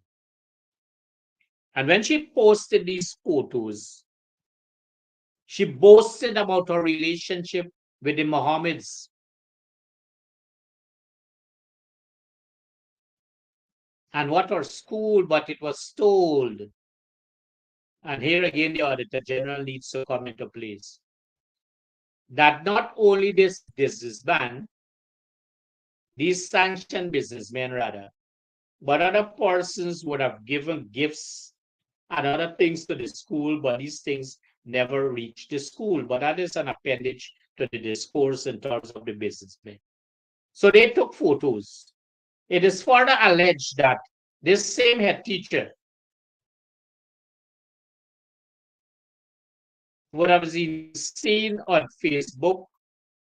And when she posted these photos, she boasted about her relationship with the Mohammeds. And what her school, but it was told. And here again, the Auditor General needs to come into place. That not only this businessman, these sanctioned businessmen rather, but other persons would have given gifts and other things to the school, but these things never reached the school. But that is an appendage to the discourse in terms of the businessmen. So they took photos. It is further alleged that this same head teacher would have been seen on Facebook,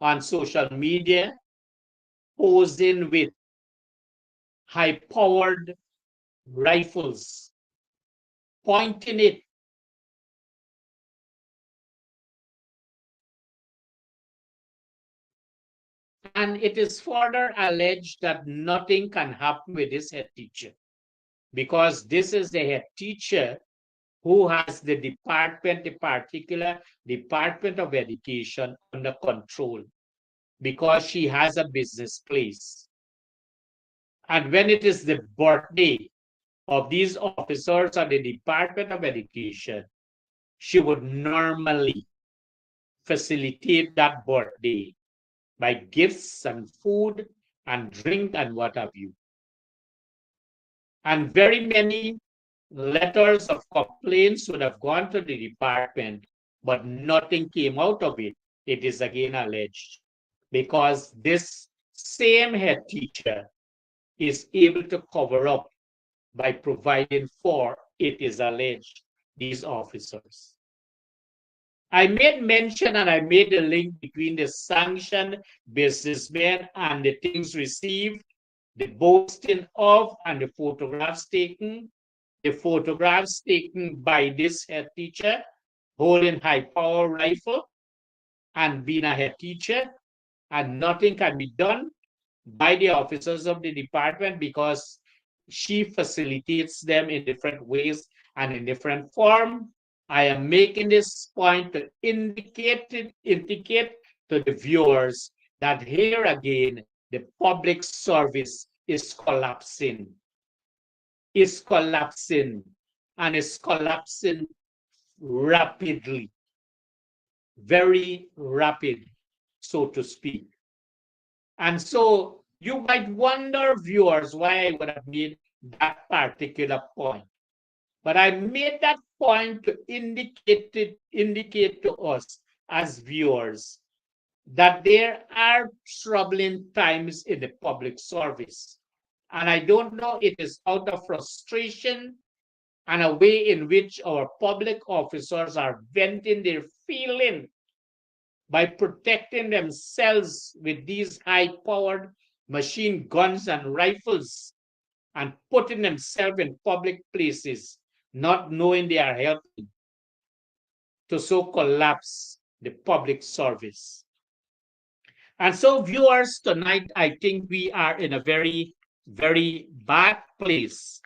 on social media, posing with high-powered rifles, pointing it and it is further alleged that nothing can happen with this head teacher because this is the head teacher who has the department, the particular Department of Education under control because she has a business place. And when it is the birthday of these officers at the Department of Education, she would normally facilitate that birthday by gifts and food and drink and what have you. And very many letters of complaints would have gone to the department, but nothing came out of it. It is again alleged because this same head teacher is able to cover up by providing for, it is alleged, these officers. I made mention and I made the link between the sanctioned businessmen and the things received, the boasting of and the photographs taken by this head teacher holding high-power rifle and being a head teacher, and nothing can be done by the officers of the department because she facilitates them in different ways and in different form. I am making this point to indicate to the viewers that here again, the public service is collapsing, and is collapsing rapidly, very rapid, so to speak. And so you might wonder, viewers, why I would have made that particular point. But I made that point to indicate to us as viewers that there are troubling times in the public service. And I don't know, it is out of frustration and a way in which our public officers are venting their feeling by protecting themselves with these high-powered machine guns and rifles and putting themselves in public places, not knowing they are helping to so collapse the public service. And so, viewers, tonight I think we are in a very, very bad place.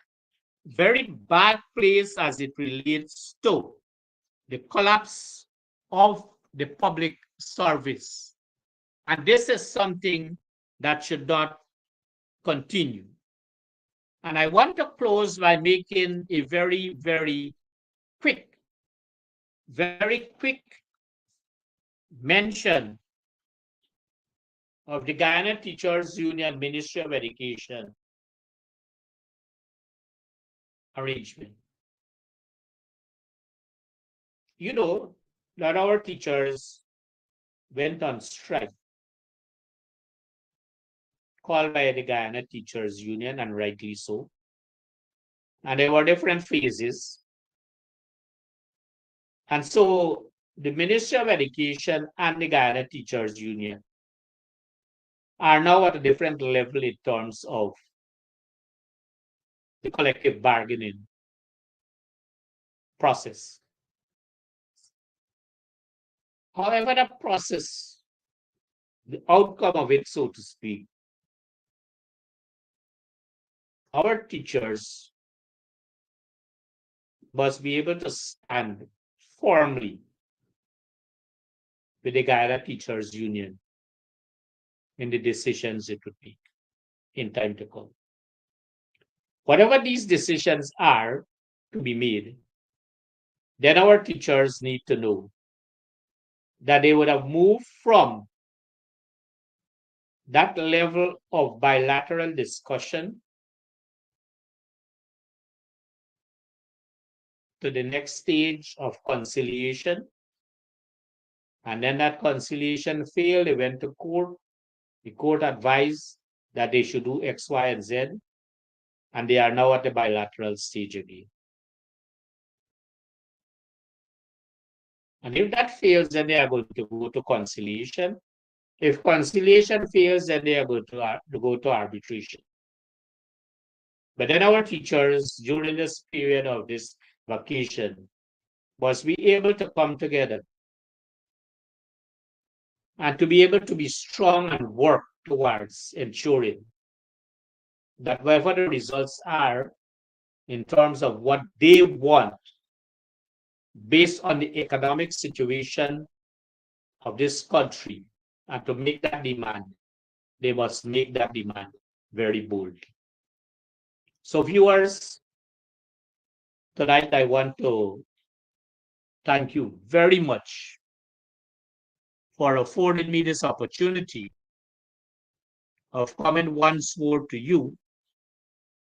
Very bad place as it relates to the collapse of the public service. And this is something that should not continue. And I want to close by making a very, very quick mention of the Guyana Teachers Union Ministry of Education arrangement. You know that our teachers went on strike called by the Guyana Teachers Union, and rightly so. And there were different phases. And so the Ministry of Education and the Guyana Teachers Union are now at a different level in terms of the collective bargaining process. However, the process, the outcome of it, so to speak, our teachers must be able to stand firmly with the Guyana Teachers Union in the decisions it would make in time to come. Whatever these decisions are to be made, then our teachers need to know that they would have moved from that level of bilateral discussion to the next stage of conciliation. And then that conciliation failed, they went to court. The court advised that they should do X, Y, and Z, and they are now at the bilateral stage again. And if that fails, then they are going to go to conciliation. If conciliation fails, then they are going to go to arbitration. But then our teachers, during this period of this vacation, must be able to come together and to be able to be strong and work towards ensuring that whatever the results are in terms of what they want based on the economic situation of this country, and to make that demand, they must make that demand very boldly. So viewers, tonight I want to thank you very much for affording me this opportunity of coming once more to you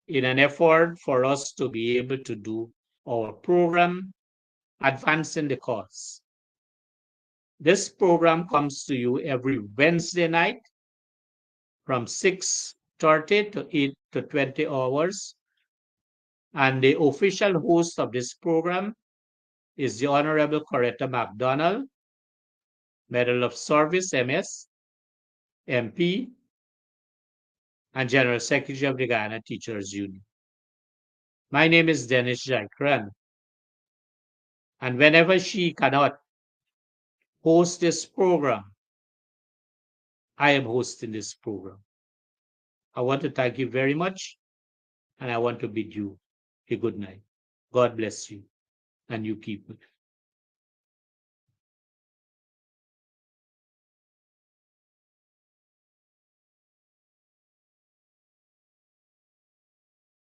in an effort for us to be able to do our program, Advancing the Cause. This program comes to you every Wednesday night from 6:30 to 8 to 20 hours. And the official host of this program is the Honorable Coretta McDonald, Medal of Service, MS, MP, and General Secretary of the Guyana Teachers Union. My name is Dennis Jaikran. And whenever she cannot host this program, I am hosting this program. I want to thank you very much, and I want to bid you a good night. God bless you, and you keep it.